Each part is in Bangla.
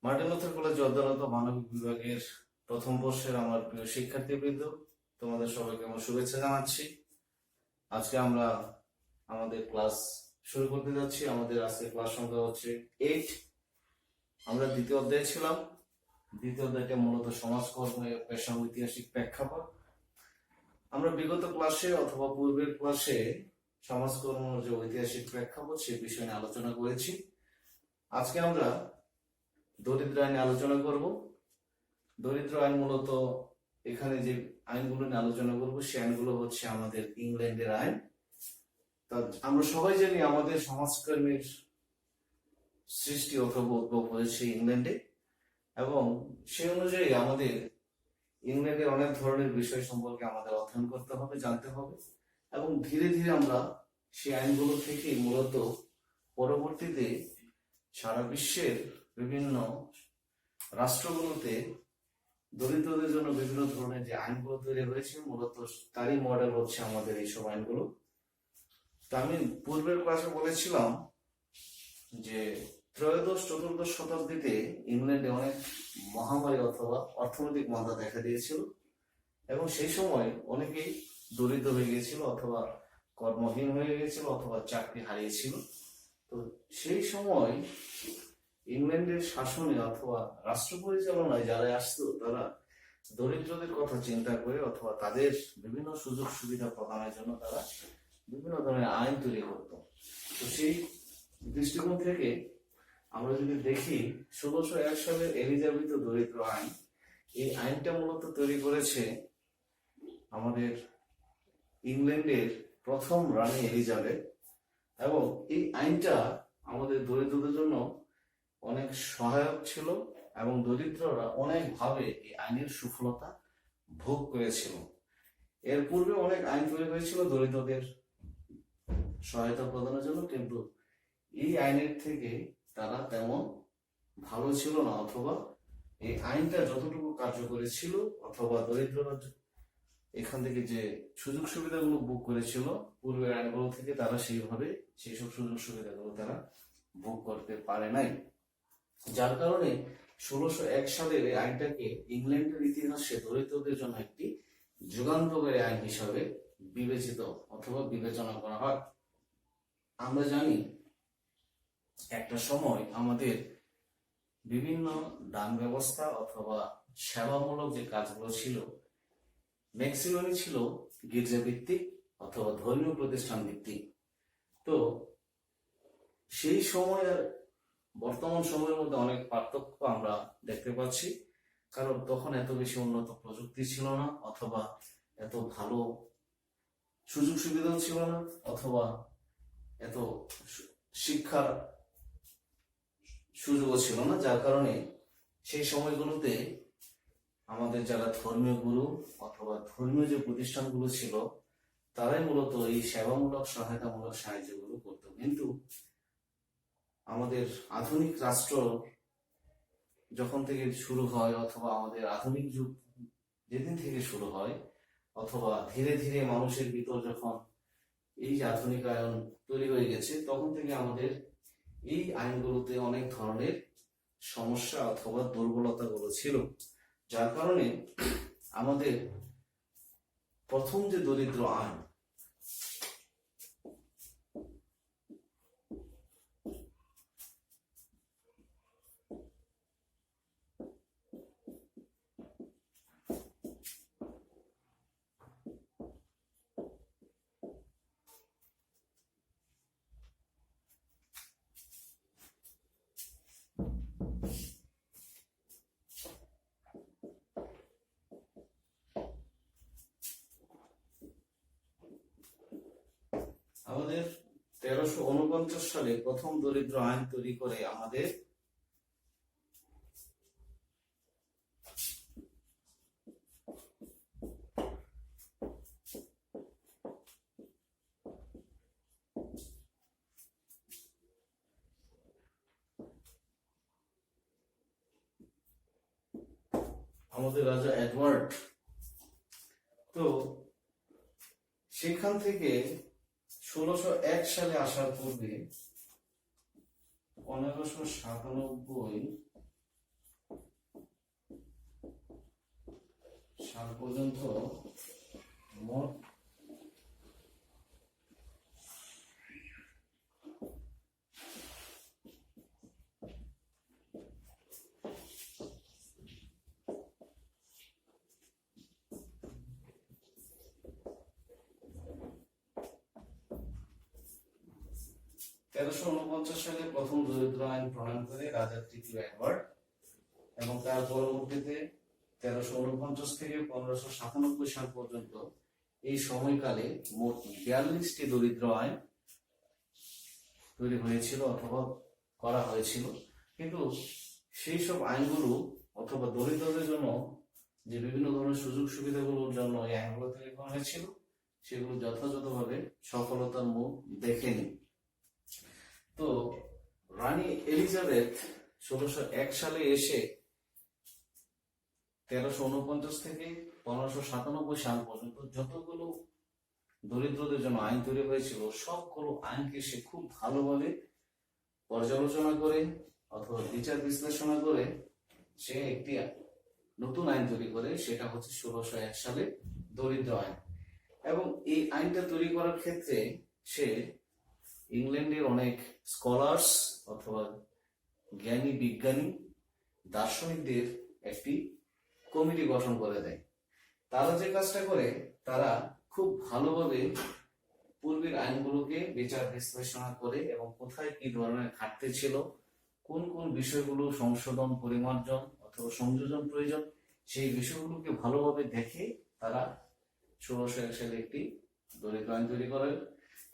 মার্টিন লুথার কলেজে অধ্যয়নরত মানবিক বিভাগের প্রথম বর্ষের আমার প্রিয় শিক্ষার্থীবৃন্দ, তোমাদের সবাইকে আমার শুভেচ্ছা জানাচ্ছি। আজকে আমরা আমাদের ক্লাস শুরু করতে যাচ্ছি। আমাদের আজকে ক্লাস সংখ্যা হচ্ছে 8। আমরা দ্বিতীয় অধ্যায়ে ছিলাম। দ্বিতীয় অধ্যায়টা মূলত সমাজকর্ম পেশা ঐতিহাসিক প্রেক্ষাপট। আমরা বিগত ক্লাসে অথবা পূর্বের ক্লাসে সমাজকর্ম যে ঐতিহাসিক প্রেক্ষাপট সে বিষয় নিয়ে আলোচনা করেছি। আজকে আমরা দরিদ্র আইনে আলোচনা করব। দরিদ্র আইন মূলত এখানে যে আইনগুলো নিয়ে আলোচনা করব সে আইনগুলো হচ্ছে আমাদের ইংল্যান্ডের আইন। তা আমরা সবাই জানি আমাদের সমাজকর্মের সৃষ্টি অথবা উদ্ভব হয়েছে ইংল্যান্ডে, এবং সেই অনুযায়ী আমাদের ইংল্যান্ডের অনেক ধরনের বিষয় সম্পর্কে আমাদের অধ্যয়ন করতে হবে, জানতে হবে, এবং ধীরে ধীরে আমরা সেই আইনগুলো থেকে মূলত পরবর্তীতে সারা বিশ্বের বিভিন্ন রাষ্ট্রগুলোতে দরিদ্রদের জন্য বিভিন্ন ধরনের যে আইনগুলো তৈরি হয়েছে মূলত তারই মডেল হচ্ছে আমাদের এইসব আইনগুলো। তা আমি পূর্বের ক্লাসে বলেছিলাম যে ত্রয়োদশ চতুর্দশ শতাব্দীতে ইংল্যান্ডে অনেক মহামারী অথবা অর্থনৈতিক মন্দা দেখা দিয়েছিল, এবং সেই সময় অনেকেই দরিদ্র হয়ে গিয়েছিল অথবা কর্মহীন হয়ে গিয়েছিল অথবা চাকরি হারিয়েছিল। তো সেই সময় ইংল্যান্ডের শাসনে অথবা রাষ্ট্র পরিচালনায় যারা আসতো তারা দরিদ্রদের কথা চিন্তা করে অথবা তাদের বিভিন্ন সুযোগ সুবিধা প্রদানের জন্য তারা বিভিন্ন ধরনের আইন তৈরি করত। তো সেই দৃষ্টিকোণ থেকে আমরা যদি দেখি 1601 সালের এলিজাবেথ দরিদ্র আইন, এই আইনটা মূলত তৈরি করেছে আমাদের ইংল্যান্ডের প্রথম রানী এলিজাবেথ, এবং এই আইনটা আমাদের দরিদ্রদের জন্য অনেক সহায়ক ছিল এবং দরিদ্ররা অনেকভাবে এই আইনের সুফলতা ভোগ করেছিল। এর পূর্বে অনেক আইন তৈরি হয়েছিল দরিদ্রদের সহায়তা প্রদানের জন্য, কিন্তু এই আইনের থেকে তারা তেমন ভালো ছিল না, অথবা এই আইনটা যতটুকু কার্যকরী ছিল অথবা দরিদ্ররা এখান থেকে যে সুযোগ সুবিধাগুলো ভোগ করেছিল পূর্বের আইনগুলো থেকে, তারা সেইভাবে সেই সব সুযোগ সুবিধাগুলো তারা ভোগ করতে পারে নাই। যার কারণে 1601 সালের এই আইনটাকে ইংল্যান্ডের ইতিহাসে দরিদ্রদের জন্য একটি যুগান্তকারী আইন হিসাবে বিবেচিত অথবা বিবেচনা করা হয়। আমরা জানি একটা সময় আমাদের বিভিন্ন দান ব্যবস্থা অথবা সেবামূলক যে কাজগুলো ছিল ম্যাক্সিমামই ছিল গির্জা ভিত্তিক অথবা ধর্মীয় প্রতিষ্ঠান ভিত্তিক। তো সেই সময় আর বর্তমান সময়ের মধ্যে অনেক পার্থক্য আমরা দেখতে পাচ্ছি, কারণ তখন এত বেশি উন্নত প্রযুক্তি ছিল না, অথবা এত ভালো সুযোগ সুবিধাও ছিল না, অথবা এত শিক্ষার সুযোগও ছিল না। যার কারণে সেই সময়গুলোতে আমাদের যারা ধর্মীয় গুরু অথবা ধর্মীয় যে প্রতিষ্ঠানগুলো ছিল তারাই মূলত এই সেবামূলক সহায়তামূলক সাহায্যগুলো করত। কিন্তু আমাদের আধুনিক রাষ্ট্র যখন থেকে শুরু হয় অথবা আমাদের আধুনিক যুগ যেদিন থেকে শুরু হয় অথবা ধীরে ধীরে মানুষের ভিতর যখন এই যে আধুনিকায়ন তৈরি হয়ে গেছে, তখন থেকে আমাদের এই আইনগুলোতে অনেক ধরনের সমস্যা অথবা দুর্বলতাগুলো ছিল। যার কারণে আমাদের প্রথম যে দরিদ্র আইন আমাদের 1349 সালে প্রথম দরিদ্র আইন তৈরি করে আমাদের রাজা এডওয়ার্ড। তো সেখান থেকে 1601 সালে আসার পূর্বে 1597 সাল পর্যন্ত মোট সালে প্রথম দরিদ্র আইন প্রণয়ন করে রাজা তৃতীয় এডওয়ার্ড এবং তার পরবর্তীতে 1349 থেকে 1597 সাল পর্যন্ত এই সময়কালে মোট 42টি দরিদ্র আইন তৈরি হয়েছিল অথবা করা হয়েছিল। কিন্তু সেই সব আইনগুলো অথবা দরিদ্রদের জন্য যে বিভিন্ন ধরনের সুযোগ সুবিধাগুলোর জন্য এই আইনগুলো তৈরি করা হয়েছিল সেগুলো যথাযথভাবে সফলতার মুখ দেখেনি। তো রানী এলিজাবেথ 1601 সালে এসে 1349 থেকে 1597 সাল পর্যন্ত যতগুলো দরিদ্রদের জন্য আইন তৈরি হয়েছিল সবগুলো আইনকে সে খুব ভালোভাবে পর্যালোচনা করে অথবা বিচার বিশ্লেষণা করে সে একটি নতুন আইন তৈরি করে, সেটা হচ্ছে 1601 সালে দরিদ্র আইন। এবং এই আইনটা তৈরি করার ক্ষেত্রে সে ইংল্যান্ডের অনেক স্কলার্স অথবা জ্ঞানী বিজ্ঞানী দার্শনিকদের একটি কমিটি গঠন করে দেয়। তারা যে কাজটা করে, তারা খুব ভালোভাবে পূর্বের আইনগুলোকে বিচার বিশ্লেষণ করে এবং কোথায় কি ধরনের ঘাটতি ছিল, কোন কোন বিষয়গুলো সংশোধন পরিমার্জন অথবা সংযোজন প্রয়োজন, সেই বিষয়গুলোকে ভালোভাবে দেখে তারা 1601 সালে একটি দরিদ্র আইন তৈরি করেন।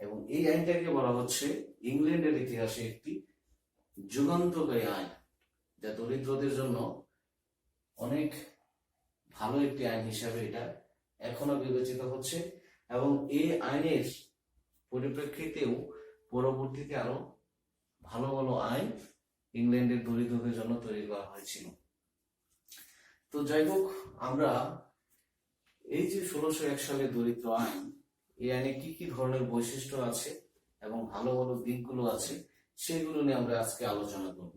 এবং এই আইনটাকে বলা হচ্ছে ইংল্যান্ডের ইতিহাসে একটি যুগান্তকারী আইন, যা দরিদ্রদের জন্য অনেক ভালো একটি আইন হিসাবে এটা এখনো বিবেচিত হচ্ছে। এবং এই আইনের পরিপ্রেক্ষিতেও পরবর্তীতে আরো ভালো ভালো আইন ইংল্যান্ডের দরিদ্রদের জন্য তৈরি করা হয়েছিল। তো যাই হোক, আমরা এই যে 1601 সালে দরিদ্র আইন, এই আইনে কি কি ধরনের বৈশিষ্ট্য আছে এবং ভালো ভালো দিকগুলো আছে সেগুলো নিয়ে আমরা আজকে আলোচনা করব।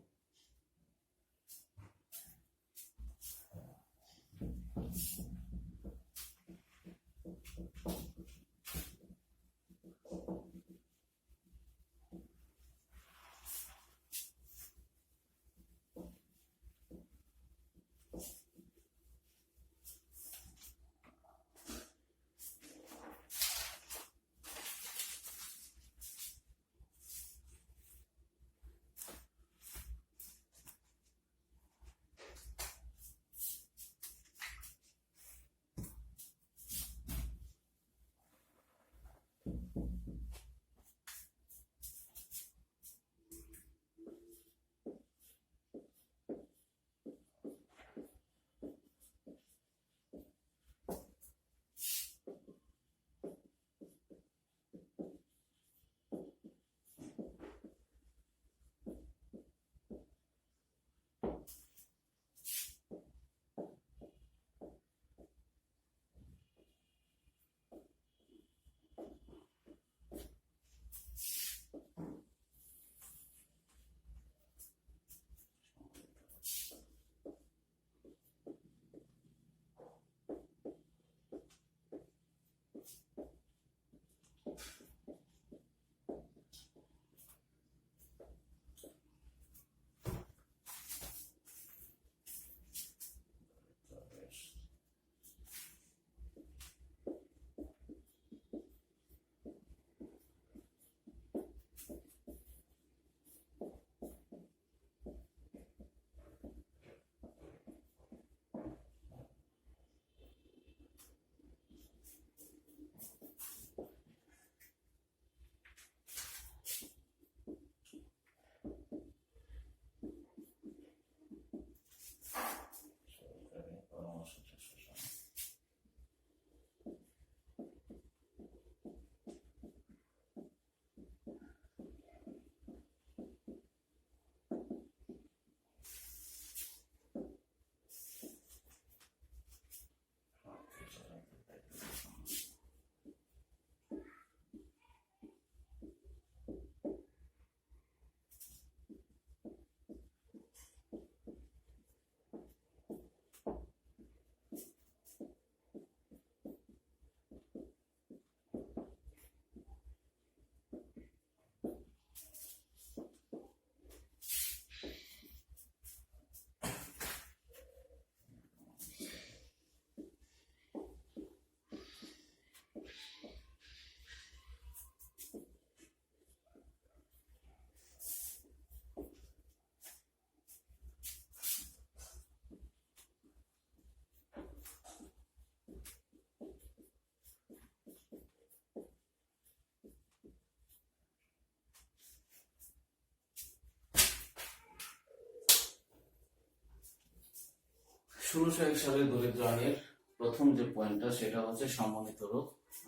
1601 সালে দরিদ্র আইনের প্রথম যে পয়েন্টটা সেটা হচ্ছে সমন্বিত রোগ।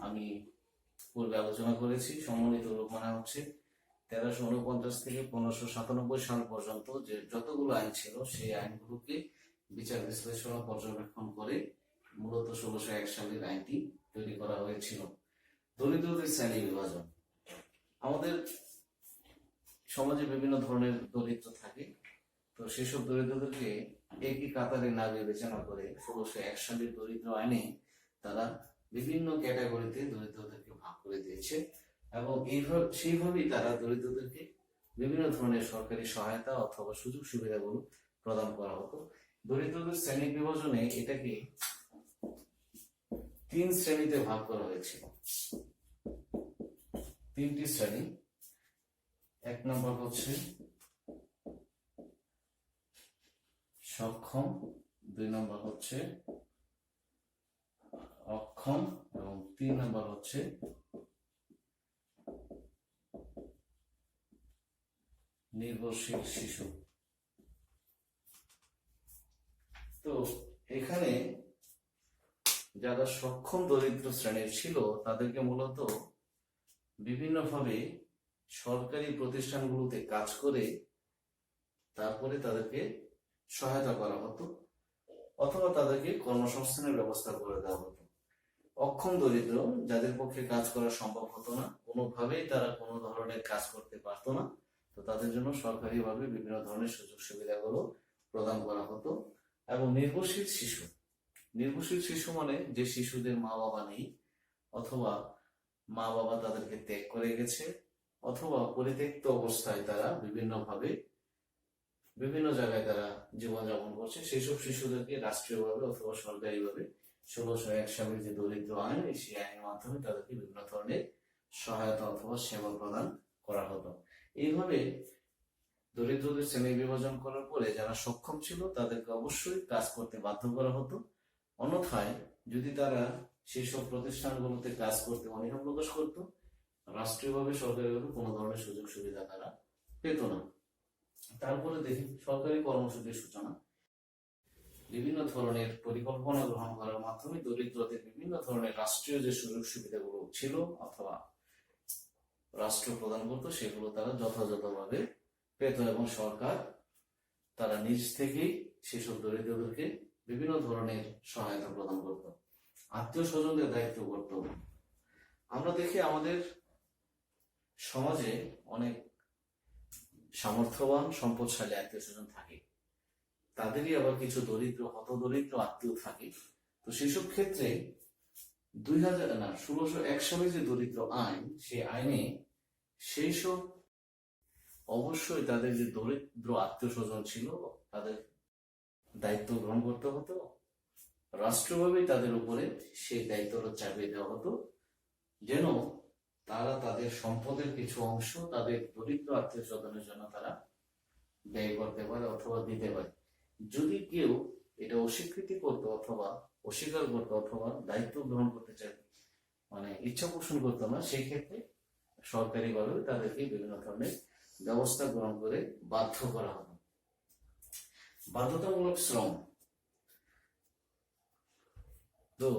আমি পূর্বে আলোচনা করেছি সমন্বিত রোগ মানে হচ্ছে 1349 থেকে 1597 সাল পর্যন্ত যে যতগুলো আইন ছিল সেই আইনগুলোকে বিচার বিশ্লেষণ ও পর্যবেক্ষণ করে মূলত 1601 সালের আইনটি তৈরি করা হয়েছিল। দরিদ্রদের শ্রেণী বিভাজন। আমাদের সমাজে বিভিন্ন ধরনের দরিদ্র থাকে, তো সেসব দরিদ্রদেরকে একই কাতারে না বিবেচনা করে 1601 সালের দরিদ্র আইনে তারা বিভিন্ন ক্যাটাগরিতে দরিদ্রদেরকে ভাগ করে দিয়েছে এবং সেইভাবেই তারা দরিদ্রদেরকে বিভিন্ন ধরনের সরকারি সহায়তা অথবা সুযোগ সুবিধাগুলো প্রদান করা হতো। দরিদ্রদের শ্রেণী বিভাজনে এটাকে 3 শ্রেণীতে ভাগ করা হয়েছিল। 3টি শ্রেণী। 1 নম্বর হচ্ছে সক্ষম, 2 নম্বর হচ্ছে অক্ষম এবং 3 নম্বর হচ্ছে নির্ভরশীল শিশু। তো এখানে যারা সক্ষম দরিদ্র শ্রেণীর ছিল তাদেরকে মূলত বিভিন্নভাবে সরকারি প্রতিষ্ঠানগুলোতে কাজ করে তারপরে তাদেরকে সহায়তা করা হতো অথবা তাদেরকে কর্মসংস্থানের ব্যবস্থা করে দেওয়া হতো। অক্ষম দরিদ্র যাদের পক্ষে কাজ করা সম্ভব হতো না, কোনোভাবেই তারা কোনো ধরনের কাজ করতে পারতো না, তো তাদের জন্য সরকারিভাবে বিভিন্ন ধরনের সুযোগ সুবিধাগুলো প্রদান করা হতো। এবং নির্ভরশীল শিশু। নির্ভরশীল শিশু মানে যে শিশুদের মা বাবা নেই অথবা মা বাবা তাদেরকে ত্যাগ করে গেছে অথবা পরিত্যক্ত অবস্থায় তারা বিভিন্নভাবে বিভিন্ন জায়গায় তারা জীবনযাপন করছে, সেসব শিশুদেরকে রাষ্ট্রীয়ভাবে অথবা সরকারিভাবে 1601 সালের যে দরিদ্র আইন সেই আইনের মাধ্যমে তাদেরকে বিভিন্ন ধরনের সহায়তা অথবা সেবা প্রদান করা হতো। এইভাবে দরিদ্রদের শ্রেণী বিভাজন করার পরে যারা সক্ষম ছিল তাদেরকে অবশ্যই কাজ করতে বাধ্য করা হতো। অন্যথায় যদি তারা সেসব প্রতিষ্ঠানগুলোতে কাজ করতে অনীহা প্রকাশ করত, রাষ্ট্রীয়ভাবে সরকারিভাবে কোনো ধরনের সুযোগ সুবিধা তারা পেত না। তারপরে দেখি সরকারি কর্মসূচির সূচনা। বিভিন্ন ধরনের পরিকল্পনা গ্রহণ করার মাধ্যমে দরিদ্রদের বিভিন্ন ধরনের রাষ্ট্রীয় যে সুযোগ সুবিধাগুলো ছিল অথবা রাষ্ট্র প্রদান করতো সেগুলো তারা যথাযথভাবে পেত এবং সরকার তারা নিজ থেকেই সেসব দরিদ্রদেরকে বিভিন্ন ধরনের সহায়তা প্রদান করত। আত্মীয় স্বজনদের দায়িত্ব কর্তব্য। আমরা দেখি আমাদের সমাজে অনেক সামর্থ্যবান সম্পদশালী আত্মীয় স্বজন থাকে, তাদেরই আবার কিছু দরিদ্র হতদরিদ্র আত্মীয় থাকে। তো সেসব ক্ষেত্রে 1601 সালে যে দরিদ্র আইন, সেই আইনে সেই সব অবশ্যই তাদের যে দরিদ্র আত্মীয় স্বজন ছিল তাদের দায়িত্ব গ্রহণ করতে হতো, রাষ্ট্রভাবেই তাদের উপরে সেই দায়িত্বটা চাপিয়ে দেওয়া হতো যেন তারা তাদের সম্পদের কিছু অংশ তাদের দরিদ্র আত্মীয় স্বজনের জন্য তারা ব্যয় করতে পারে অথবা দিতে পারে। যদি কেউ এটা অস্বীকৃতি করতো অথবা অস্বীকার করতো অথবা দায়িত্ব গ্রহণ করতে চায় মানে ইচ্ছা পোষণ করতো না, সেই ক্ষেত্রে সরকারিভাবে তাদেরকে বিভিন্ন ধরনের ব্যবস্থা গ্রহণ করে বাধ্য করা হতো। বাধ্যতামূলক শ্রম। তো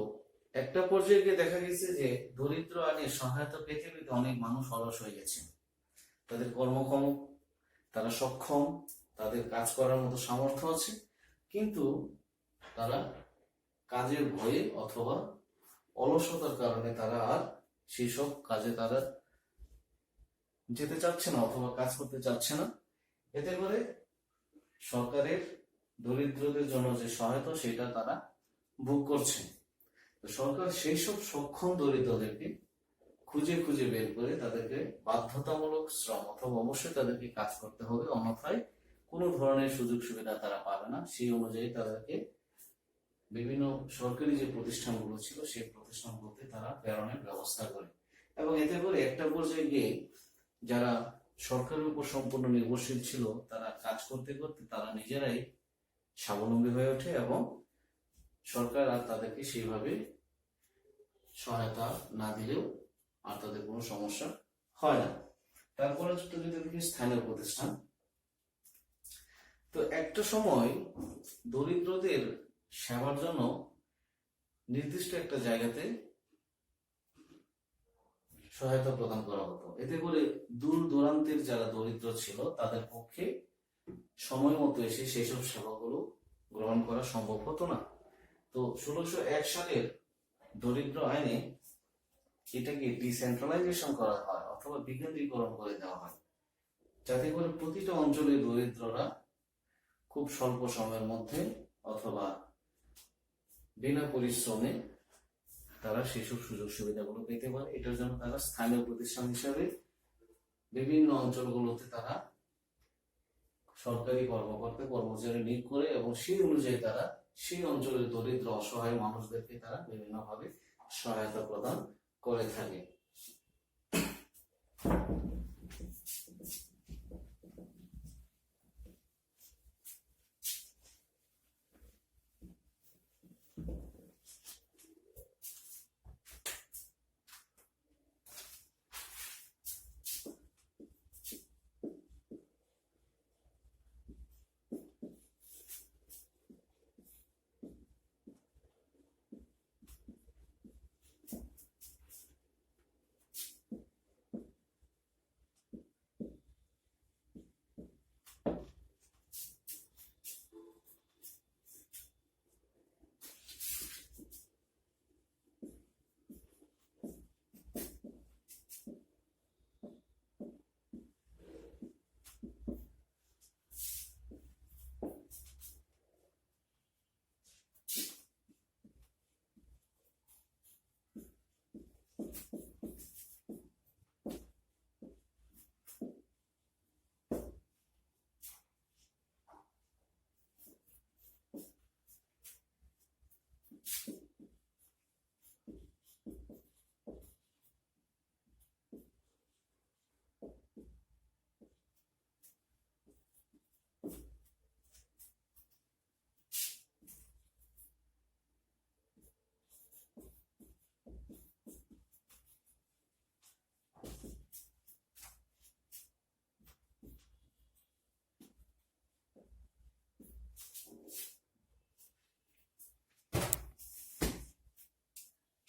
একটা পর্যায়ে গিয়ে দেখা গেছে যে দরিদ্র আইনের সহায়তা পেতে পেতে অনেক মানুষ অলস হয়ে গেছে, তাদের কর্মক্ষম, তারা সক্ষম, তাদের কাজ করার মতো সামর্থ্য আছে, কিন্তু তারা কাজের ভয়ে অথবা অলসতার কারণে তারা আর সেসব কাজে তারা যেতে চাচ্ছে না অথবা কাজ করতে চাচ্ছে না। এতে করে সরকারের দরিদ্রদের জন্য যে সহায়তা সেটা তারা ভোগ করছে। তো সরকার সেই সব সক্ষম দরিদ্রদেরকে খুঁজে খুঁজে বের করে তাদেরকে বাধ্যতামূলক শ্রম অথবা অবশ্যই তাদেরকে কাজ করতে হবে, অন্যথায় কোনো ধরনের সুযোগ সুবিধা তারা পাবে না। সেই অনুযায়ী তাদেরকে বিভিন্ন সরকারি যে প্রতিষ্ঠানগুলো ছিল সেই প্রতিষ্ঠানগুলোতে তারা প্রেরণের ব্যবস্থা করে এবং এতে করে একটা পর্যায়ে গিয়ে যারা সরকারের উপর সম্পূর্ণ নির্ভরশীল ছিল তারা কাজ করতে করতে তারা নিজেরাই স্বাবলম্বী হয়ে ওঠে এবং সরকার আর তাদেরকে সেইভাবে সহায়তা না দিলেও আর তাদের কোনো সমস্যা হয় না। তারপরে যদি দেখি স্থানীয় প্রতিষ্ঠান। তো একটা সময় দরিদ্রদের সেবার জন্য নির্দিষ্ট একটা জায়গাতে সহায়তা প্রদান করা হতো। এতে করে দূর দূরান্তের যারা দরিদ্র ছিল তাদের পক্ষে সময় মতো এসে সেই সব সেবাগুলো গ্রহণ করা সম্ভব হতো না। তো 1601 সালের দরিদ্র আইনে এটাকে ডিসেন্ট্রালাইজেশন করা হয় অথবা বিকেন্দ্রীকরণ করে দেওয়া হয়, যাতে করে প্রতিটা অঞ্চলের দরিদ্ররা খুব স্বল্প সময়ের মধ্যে অথবা বিনা পরিশ্রমে তারা সেসব সুযোগ সুবিধাগুলো পেতে পারে। এটার জন্য তারা স্থানীয় প্রতিষ্ঠান হিসাবে বিভিন্ন অঞ্চলগুলোতে তারা সরকারি কর্মকর্তা কর্মচারী নিয়োগ করে এবং সেই অনুযায়ী তারা সেই অঞ্চলের দরিদ্র অসহায় মানুষদেরকে তারা বিভিন্নভাবে সহায়তা প্রদান করে থাকে।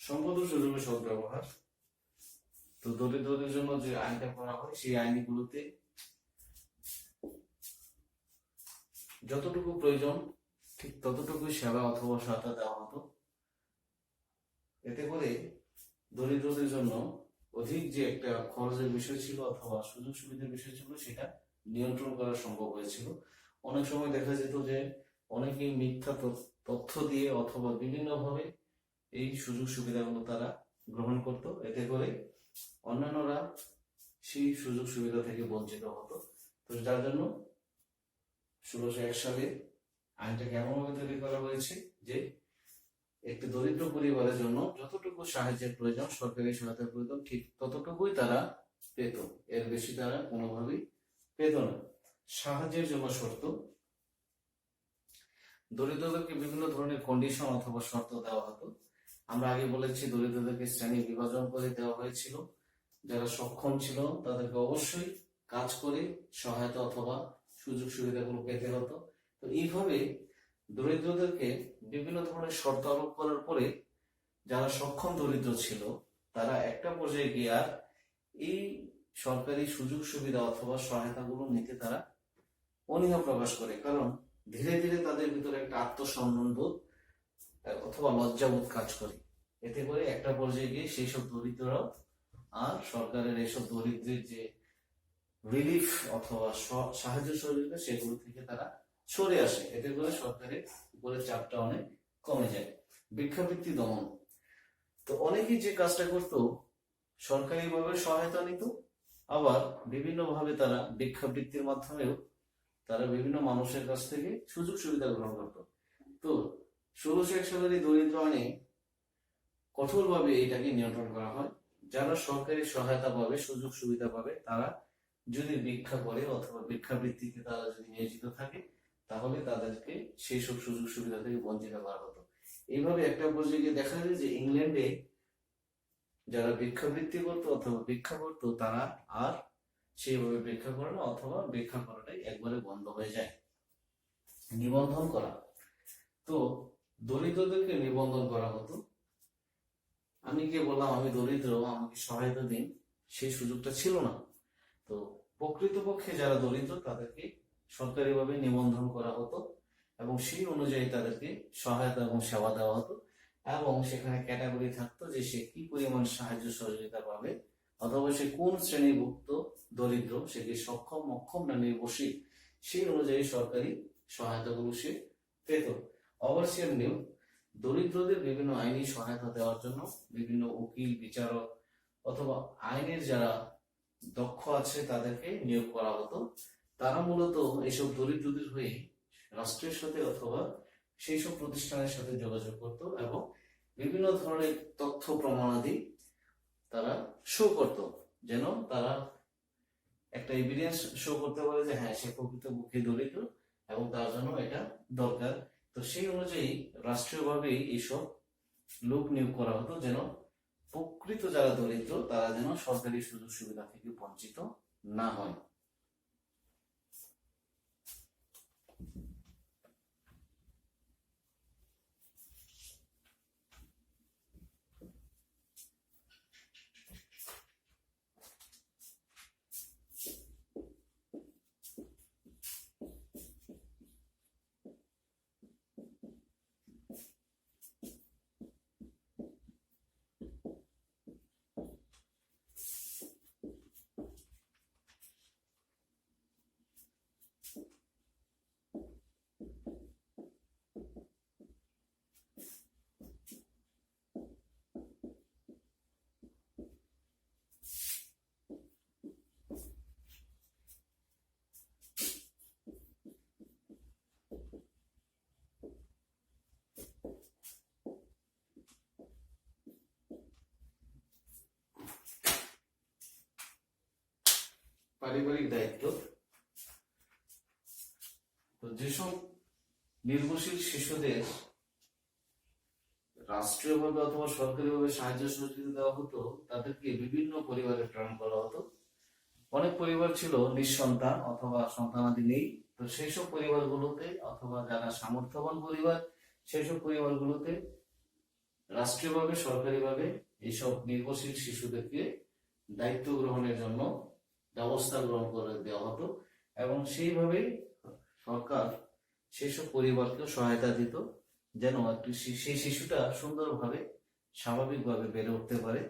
সম্পদ ও সুযোগের সদ্ব্যবহার। তো দরিদ্রদের জন্য যে আইনটা করা হয় সেই আইনগুলোতে যতটুকু প্রয়োজন ঠিক ততটুকুই সেবা অথবা সহায়তা দেওয়া হতো। এতে করে দরিদ্রদের জন্য অধিক যে একটা খরচের বিষয় ছিল অথবা সুযোগ সুবিধার বিষয় ছিল সেটা নিয়ন্ত্রণ করা সম্ভব হয়েছিল। অনেক সময় দেখা যেত যে অনেকেই মিথ্যা তথ্য দিয়ে অথবা বিভিন্নভাবে এই সুযোগ সুবিধাগুলো তারা গ্রহণ করত। এতে করে অন্যান্যরা সেই সুযোগ সুবিধা থেকে বঞ্চিত হতো। তো যার জন্য 1601 সালে আইনটাকে এমনভাবে তৈরি করা হয়েছে যে একটি দরিদ্র পরিবারের জন্য যতটুকু সাহায্যের প্রয়োজন, সরকারি সহায়তার প্রয়োজন, ঠিক ততটুকুই তারা পেত, এর বেশি তারা কোনোভাবেই পেত না। সাহায্যের জন্য শর্ত, দরিদ্রদেরকে বিভিন্ন ধরনের কন্ডিশন অথবা শর্ত দেওয়া হতো। আমরা আগে বলেছি দরিদ্রদেরকে শ্রেণী বিভাজন করে দেওয়া হয়েছিল। যারা সক্ষম ছিল তাদেরকে অবশ্যই কাজ করে সহায়তা অথবা সুযোগ সুবিধাগুলো পেতে হতো। তো এইভাবে দরিদ্রদেরকে বিভিন্ন ধরনের শর্ত আরোপ করার পরে যারা সক্ষম দরিদ্র ছিল তারা একটা পর্যায়ে গিয়ে আর এই সরকারি সুযোগ সুবিধা অথবা সহায়তাগুলো নিতে তারা অনীহা প্রকাশ করে, কারণ ধীরে ধীরে তাদের ভিতরে একটা আত্মসম্মান বোধ অথবা লজ্জাবোধ কাজ করে। এতে করে একটা পর্যায়ে গিয়ে সেই সব দরিদ্ররাও আর সরকারের এইসব দরিদ্রের যে রিলিফ অথবা সাহায্য সহযোগিতা সেগুলো থেকে তারা সরে আসে। এতে করে সরকারের উপরে চাপটা অনেক কমে যায়। ভিক্ষাবৃত্তি দমন, তো অনেকেই যে কাজটা করত সরকারিভাবে সহায়তা নিত, আবার বিভিন্ন ভাবে তারা ভিক্ষাবৃত্তির মাধ্যমেও তারা বিভিন্ন মানুষের কাছ থেকে সুযোগ সুবিধা গ্রহণ করত। তো 1601 সালের এই দরিদ্র আইনে কঠোরভাবে এটাকে নিয়ন্ত্রণ করা হয়। যারা সরকারি সহায়তা পাবে, সুযোগ সুবিধা পাবে, তারা যদি ভিক্ষা করে অথবা ভিক্ষাবৃত্তিতে তারা যদি নিয়োজিত থাকে তাহলে তাদেরকে সেই সব সুযোগ সুবিধা থেকে বঞ্চিত করা হতো। এইভাবে একটা পর্যায়ে দেখা যায় যে ইংল্যান্ডে যারা ভিক্ষাবৃত্তি করতো অথবা ভিক্ষা করতো তারা আর সেইভাবে ভিক্ষা করে না, অথবা ভিক্ষা করাটাই একবারে বন্ধ হয়ে যায়। নিবন্ধন করা, তো দরিদ্রদেরকে নিবন্ধন করা হতো। আমি কে বললাম আমি দরিদ্র, আমাকে সহায়তা দিন, সেই সুযোগটা ছিল না। তো প্রকৃতপক্ষে যারা দরিদ্র তাদেরকে সরকারিভাবে নিবন্ধন করা হতো এবং সেই অনুযায়ী তাদেরকে সহায়তা এবং সেবা দেওয়া হতো, এবং সেখানে ক্যাটাগরি থাকতো যে সে কি পরিমাণ সাহায্য সহযোগিতা পাবে, অথবা সে কোন শ্রেণীভুক্ত দরিদ্র, সে কি সক্ষম অক্ষম না নির্ভরশীল, সেই অনুযায়ী সরকারি সহায়তাগুলো সে পেত। ওভারসিয়ার নিয়োগ, দরিদ্রদের বিভিন্ন আইনি সহায়তা দেওয়ার জন্য বিভিন্ন উকিল, বিচারক অথবা আইনের যারা দক্ষ আছে তাদেরকে নিয়োগ করা হতো। তারা মূলত এইসব দরিদ্রদের হয়ে রাষ্ট্রের সাথে অথবা সেই সব প্রতিষ্ঠানের সাথে যোগাযোগ করত এবং বিভিন্ন ধরনের তথ্য প্রমাণাদি তারা শো করত, যেন তারা একটা এভিডেন্স শো করতে পারে যে হ্যাঁ সে প্রকৃতপক্ষে দরিদ্র এবং তার জন্য এটা দরকার। তো সেই অনুযায়ী রাষ্ট্রীয়ভাবেই এইসব লোক নিয়োগ করা হতো, যেন প্রকৃত যারা দরিদ্র তারা যেন সরকারি সুযোগ সুবিধা থেকে বঞ্চিত না হয়। পারিবারিক দায়িত্ব, তো যেসব নির্ভরশীল শিশুদের রাষ্ট্রীয়ভাবে অথবা সরকারিভাবে সাহায্য সহযোগিতা দেওয়া হতো তাদেরকে বিভিন্ন পরিবারে প্রেরণ করা হতো। অনেক পরিবার ছিল নিঃসন্তান অথবা সন্তানাদি নেই, তো সেই সব পরিবারগুলোতে অথবা যারা সামর্থ্যবান পরিবার সেই সব পরিবারগুলোতে রাষ্ট্রীয়ভাবে সরকারিভাবে এইসব নির্ভরশীল শিশুদেরকে দায়িত্ব গ্রহণের জন্য ব্যবস্থা গ্রহণ করে দেওয়া হতো এবং সেইভাবেই সরকার সেই সব পরিবারকে সহায়তা দিত, যেন একটি সেই শিশুটা সুন্দরভাবে স্বাভাবিকভাবে বেড়ে উঠতে পারে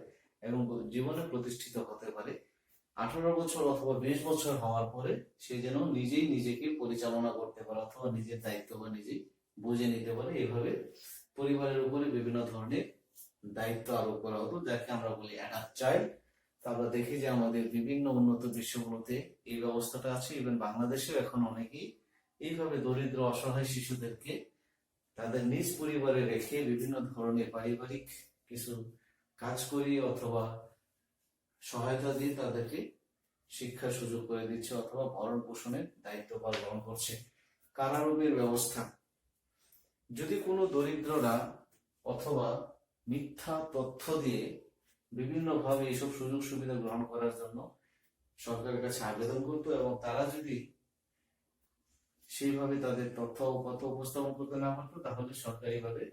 এবং জীবনে প্রতিষ্ঠিত হতে পারে। 18 বছর অথবা 20 বছর হওয়ার পরে সে যেন নিজেই নিজেকে পরিচালনা করতে পারে অথবা নিজের দায়িত্ব বা নিজেই বুঝে নিতে পারে। এইভাবে পরিবারের উপরে বিভিন্ন ধরনের দায়িত্ব আরোপ করা হতো, যাকে আমরা বলি অ্যাডাপ্ট চাইল্ড। আমরা দেখি যে আমাদের বিভিন্ন উন্নত বিশ্বগুলোতে এই ব্যবস্থাটা আছে, ইভেন বাংলাদেশেও এখন অনেকেই এইভাবে দরিদ্র অসহায় শিশুদেরকে তাদের নিজ পরিবারে রেখে বিভিন্ন ধরনের পারিবারিক কিছু কাজ করিয়ে অথবা সহায়তা দিয়ে তাদেরকে শিক্ষার সুযোগ করে দিচ্ছে অথবা ভরণ পোষণের দায়িত্ব পালন করছে। কারারোপের ব্যবস্থা, যদি কোনো দরিদ্ররা অথবা মিথ্যা তথ্য দিয়ে বিভিন্ন ভাবে এইসব সুযোগ সুবিধা গ্রহণ করার জন্য সরকারের কাছে আবেদন করতো এবং তারা যদি সেইভাবে তাদের তথ্য উপাত্ত উপস্থাপন করতে না পারতো তাহলে সরকারিভাবে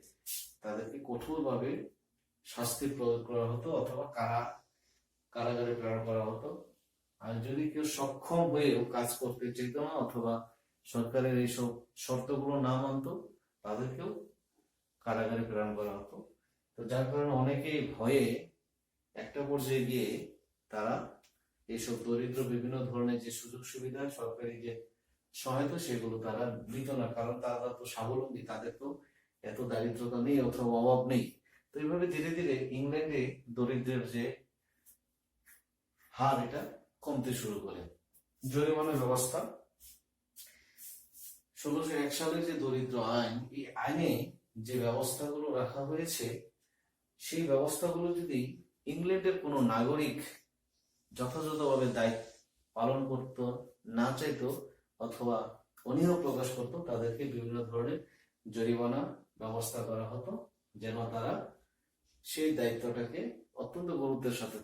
তাদেরকে কঠোরভাবে শাস্তি প্রয়োগ করা হতো অথবা কারাগারে প্রেরণ করা হতো। আর যদি কেউ সক্ষম হয়েও কাজ করতে চেত না অথবা সরকারের এইসব শর্তগুলো না মানত তাদেরকেও কারাগারে প্রেরণ করা হতো। তো যার কারণে অনেকেই ভয়ে একটা পর্যায়ে গিয়ে তারা এইসব দরিদ্র বিভিন্ন ধরনের যে সুযোগ সুবিধা সরকারি যে সহায়তা সেগুলো তারা দিত না, কারণ তারা তো স্বাবলম্বী, তাদের তো এত দারিদ্রতা নেই অথবা অভাব নেই। তো এইভাবে ধীরে ধীরে ইংল্যান্ডে দরিদ্রের যে হার এটা কমতে শুরু করে। জরিমানার ব্যবস্থা, 1601 সালের যে দরিদ্র আইন, এই আইনে যে ব্যবস্থাগুলো রাখা হয়েছে সেই ব্যবস্থাগুলো যদি ইংল্যান্ডের কোনো নাগরিক যথাযথভাবে দায়িত্ব পালন করত না চাইতো অথবা অনীহ প্রকাশ করত তাদেরকে বিভিন্ন ধরনের জরিমানা ব্যবস্থা করা হতো, যেন তারা সেই দায়িত্বটাকে অত্যন্ত গুরুত্বের সাথে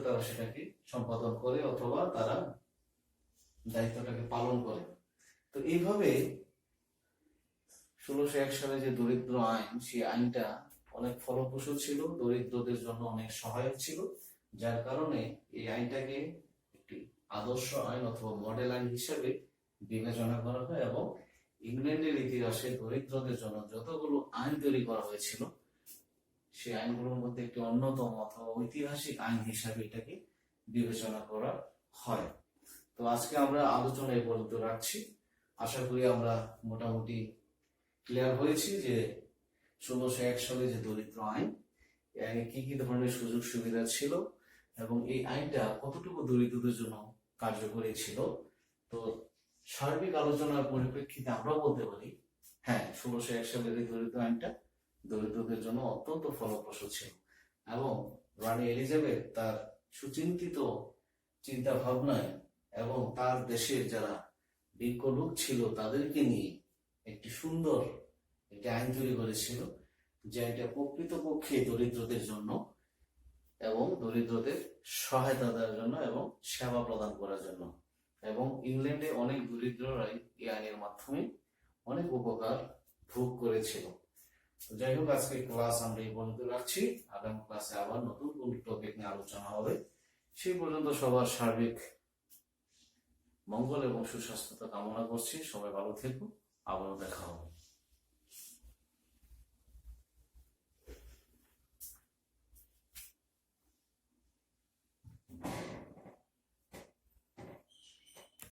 তারা সেটাকে সম্পাদন করে অথবা তারা দায়িত্বটাকে পালন করে। তো এইভাবে 1601 সালে যে দরিদ্র আইন, সেই আইনটা অনেক ফলপ্রসূ ছিল, দরিদ্রদের জন্য অনেক সহায়ক ছিল, যার কারণে এই আইনটাকে একটি আদর্শ আইন অথবা মডেল আইন হিসেবে বিবেচনা করা হয় এবং ইংল্যান্ডের ইতিহাসে দরিদ্রদের জন্য যতগুলো আইন তৈরি করা হয়েছিল সেই আইনগুলোর মধ্যে একটি অন্যতম অথবা ঐতিহাসিক আইন হিসাবে এটাকে বিবেচনা করা হয়। তো আজকে আমরা আলোচনা এই পর্যন্ত রাখছি। আশা করি আমরা মোটামুটি ক্লিয়ার হয়েছি যে 1601 সালে যে দরিদ্র আইন, এই আইনে কি কি ধরনের সুযোগ সুবিধা ছিল এবং এই আইনটা কতটুকু দরিদ্রদের জন্য কার্যকরী ছিল। তো সার্বিক আলোচনার পরিপ্রেক্ষিতে আমরা বলতে পারি, হ্যাঁ, 1601 সালের এই দরিদ্র আইনটা দরিদ্রদের জন্য অত্যন্ত ফলপ্রসূ ছিল এবং রানী এলিজাবেথ তার সুচিন্তিত চিন্তা ভাবনায় এবং তার দেশের যারা বিজ্ঞ লোক ছিল তাদেরকে নিয়ে একটি সুন্দর একটি আইন তৈরি করেছিল, যে আইনটা প্রকৃতপক্ষে দরিদ্রদের জন্য এবং দরিদ্রদের সহায়তা দেওয়ার জন্য এবং সেবা প্রদান করার জন্য। এবং ইংল্যান্ডে অনেক দরিদ্ররাই এই আইনের মাধ্যমে অনেক উপকার ভোগ করেছিল। যাই হোক, আজকে ক্লাস আমরা এই পর্যন্ত রাখছি। আগামী ক্লাসে আবার নতুন কোন টপিক নিয়ে আলোচনা হবে। সেই পর্যন্ত সবার সার্বিক মঙ্গল এবং সুস্বাস্থ্যতা কামনা করছি। সবাই ভালো থেকো, আবারও দেখা হবে।